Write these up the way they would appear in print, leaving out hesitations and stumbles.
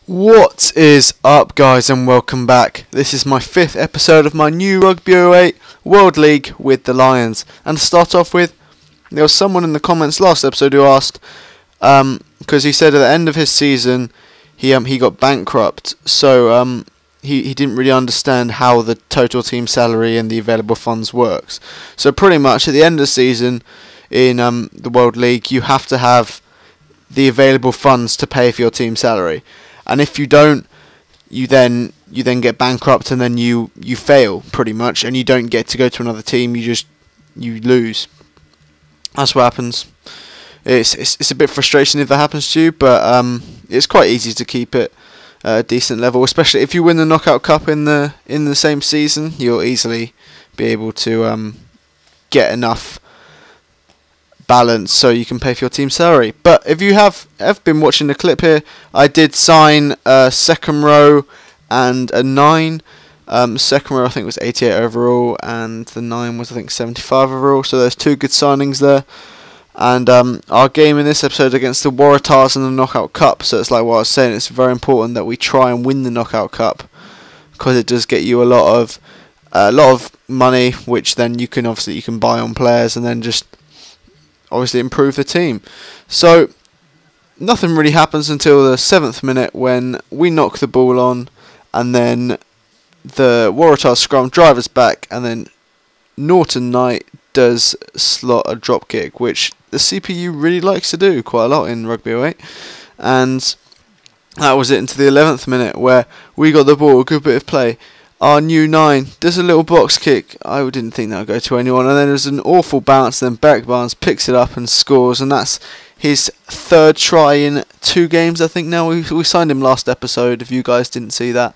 What is up, guys, and welcome back. This is my 5th episode of my new Rugby 08 World League with the Lions. And to start off with, there was someone in the comments last episode who asked, because he said at the end of his season he got bankrupt, so he didn't really understand how the total team salary and the available funds works. So pretty much at the end of the season in the World League, you have to have the available funds to pay for your team salary. And if you don't, you then get bankrupt, and then you fail pretty much, and you don't get to go to another team. You lose. That's what happens. It's a bit frustrating if that happens to you, but it's quite easy to keep it at a decent level. Especially if you win the Knockout Cup in the same season, you'll easily be able to get enough balance so you can pay for your team salary. But if you have been watching the clip here, I did sign a second row and a 9. Second row I think was 88 overall, and the 9 was I think 75 overall, so there's 2 good signings there. And our game in this episode against the Waratahs in the Knockout Cup, so it's like what I was saying, it's very important that we try and win the Knockout Cup, because it does get you a lot of money, which then you can buy on players and then just obviously improve the team. So nothing really happens until the 7th minute when we knock the ball on, and then the Waratah scrum drive us back, and then Norton Knight does slot a drop kick, which the CPU really likes to do quite a lot in Rugby 08. And that was it into the 11th minute, where we got the ball, a good bit of play. Our new 9 does a little box kick. I didn't think that would go to anyone. And then there's an awful bounce. Then Beric Barnes picks it up and scores. And that's his 3rd try in 2 games, I think now. We signed him last episode, if you guys didn't see that.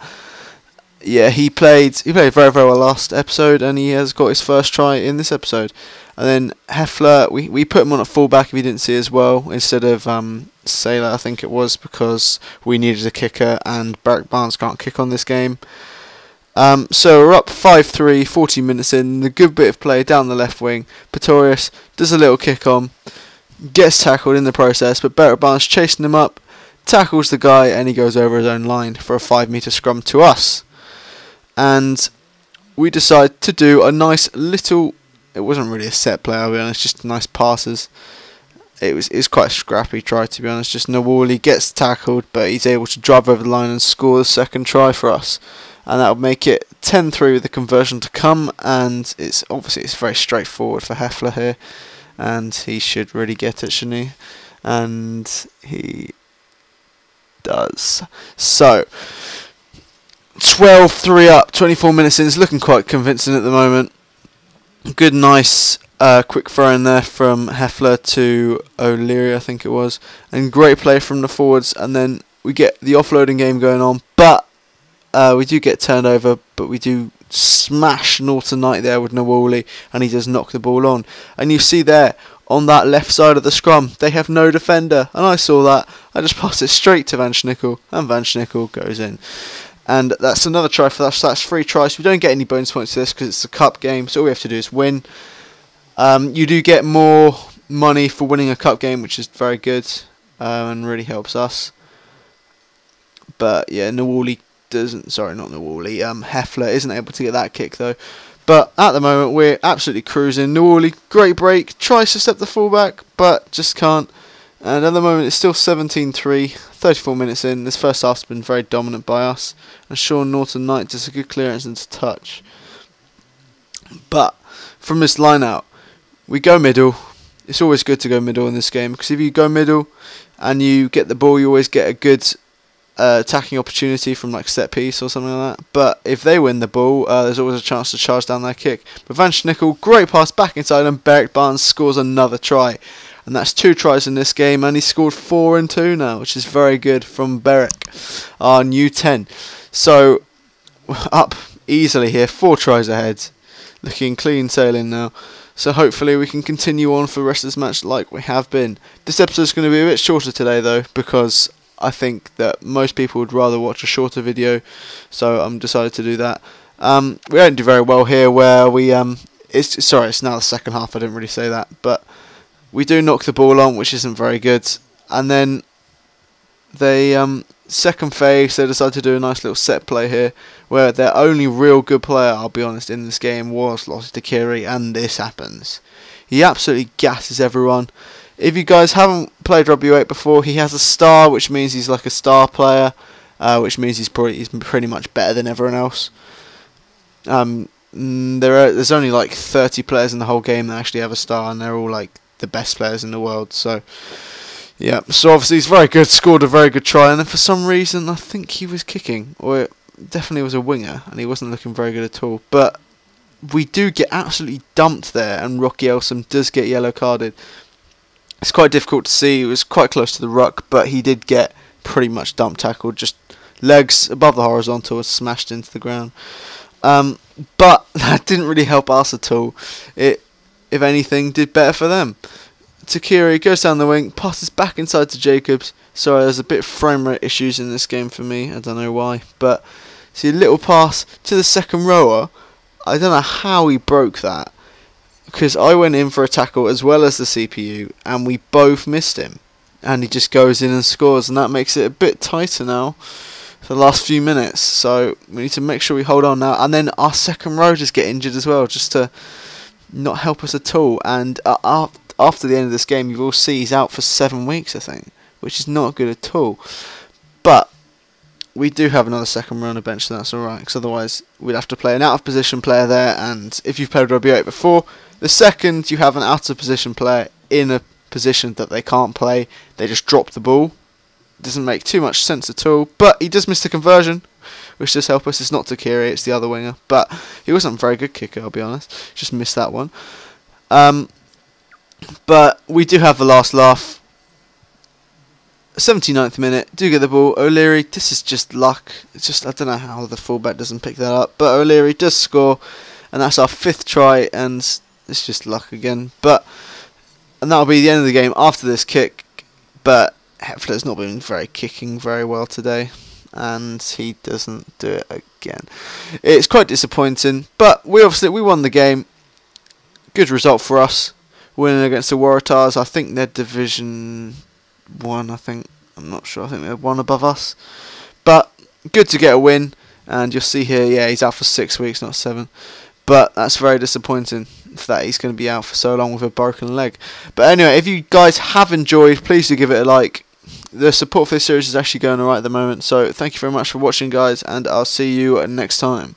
Yeah, he played very, very well last episode. And he has got his 1st try in this episode. And then Heffler, we put him on at fullback, if you didn't see as well, instead of Saylor, I think it was, because we needed a kicker. And Beric Barnes can't kick on this game. So we're up 5-3, 40 minutes in, a good bit of play down the left wing. Pretorius does a little kick on, gets tackled in the process, but Beric Barnes chasing him up, tackles the guy, and he goes over his own line for a 5-metre scrum to us. And we decide to do a nice little, it wasn't really a set play, I'll be honest, just nice passes. It was quite a scrappy try, to be honest. Just Nawali gets tackled, but he's able to drive over the line and score the 2nd try for us. And that would make it 10-3 with the conversion to come, and it's very straightforward for Heffler here, and he should really get it, shouldn't he? And he does. So 12-3 up, 24 minutes in. It's looking quite convincing at the moment. Good, nice quick throw in there from Heffler to O'Leary, I think it was, and great play from the forwards. And then we get the offloading game going on, but we do get turned over, but we do smash Norton Knight there with Nawali, and he does knock the ball on. And you see there, on that left side of the scrum, they have no defender, and I saw that. I just passed it straight to Van Schnickel, and Van Schnickel goes in. And that's another try for us. That's 3 tries. We don't get any bonus points for this because it's a cup game, so all we have to do is win. You do get more money for winning a cup game, which is very good, and really helps us. But yeah, Nawali Heffler isn't able to get that kick though. But at the moment we're absolutely cruising. Nawali, great break, tries to step the fullback, but just can't. And at the moment it's still 17-3, 34 minutes in. This first half's been very dominant by us, and Sean Norton Knight does a good clearance into touch. But from this line out, we go middle. It's always good to go middle in this game, because if you go middle and you get the ball, you always get a good attacking opportunity from like set piece or something like that. But if they win the ball, there's always a chance to charge down their kick. But Van Schnickel, great pass back inside, and Beric Barnes scores another try. And that's 2 tries in this game, and he scored 4 and 2 now, which is very good from Beric, our new 10. So up easily here, 4 tries ahead, looking clean sailing now. So hopefully we can continue on for the rest of this match like we have been. This episode is going to be a bit shorter today though, because I think that most people would rather watch a shorter video, so I'm decided to do that. We don't do very well here, where we it's now the second half. I didn't really say that, but we do knock the ball on, which isn't very good. And then They second phase, they decided to do a nice little set play here, where their only real good player, I'll be honest, in this game was Lottie Takiri, and this happens. He absolutely gasses everyone. If you guys haven't played Rugby 8 before, he has a star, which means he's like a star player, which means he's pretty much better than everyone else. There's only like 30 players in the whole game that actually have a star, and they're all like the best players in the world. So yeah, so obviously he's very good, scored a very good try, and then for some reason I think he was kicking, or it definitely was a winger, and he wasn't looking very good at all. But we do get absolutely dumped there, and Rocky Elsom does get yellow carded. It's quite difficult to see. It was quite close to the ruck, but he did get pretty much dump tackled, just legs above the horizontal and smashed into the ground. But that didn't really help us at all. It, if anything, did better for them. Takiri goes down the wing, passes back inside to Jacobs. Sorry, there's a bit of frame rate issues in this game for me. I don't know why. But see a little pass to the second rower. I don't know how he broke that, because I went in for a tackle as well as the CPU, and we both missed him. And he just goes in and scores, and that makes it a bit tighter now for the last few minutes. So we need to make sure we hold on now. And then our second row just get injured as well, just to not help us at all. And after the end of this game, you will see he's out for 7 weeks, I think, which is not good at all. But we do have another second row on the bench, so that's alright, because otherwise we'd have to play an out-of-position player there, and if you've played Rugby 8 before, the second you have an out-of-position player in a position that they can't play, they just drop the ball. Doesn't make too much sense at all, but he does miss the conversion, which does help us. It's not Takiri, it's the other winger, but he wasn't a very good kicker, I'll be honest, just missed that one. But we do have the last laugh. 79th minute, do get the ball. O'Leary, this is just luck. It's just, I don't know how the fullback doesn't pick that up, but O'Leary does score, and that's our 5th try, and it's just luck again. And that'll be the end of the game after this kick. But Heffler's not been kicking very well today, and he doesn't do it again. It's quite disappointing, but we won the game. Good result for us, winning against the Waratahs. I think they're Division 1, I'm not sure, I think they're 1 above us. But good to get a win, and you'll see here, yeah, he's out for 6 weeks, not 7. But that's very disappointing that he's going to be out for so long with a broken leg. But anyway, if you guys have enjoyed, please do give it a like. The support for this series is actually going alright at the moment, so thank you very much for watching, guys, and I'll see you next time.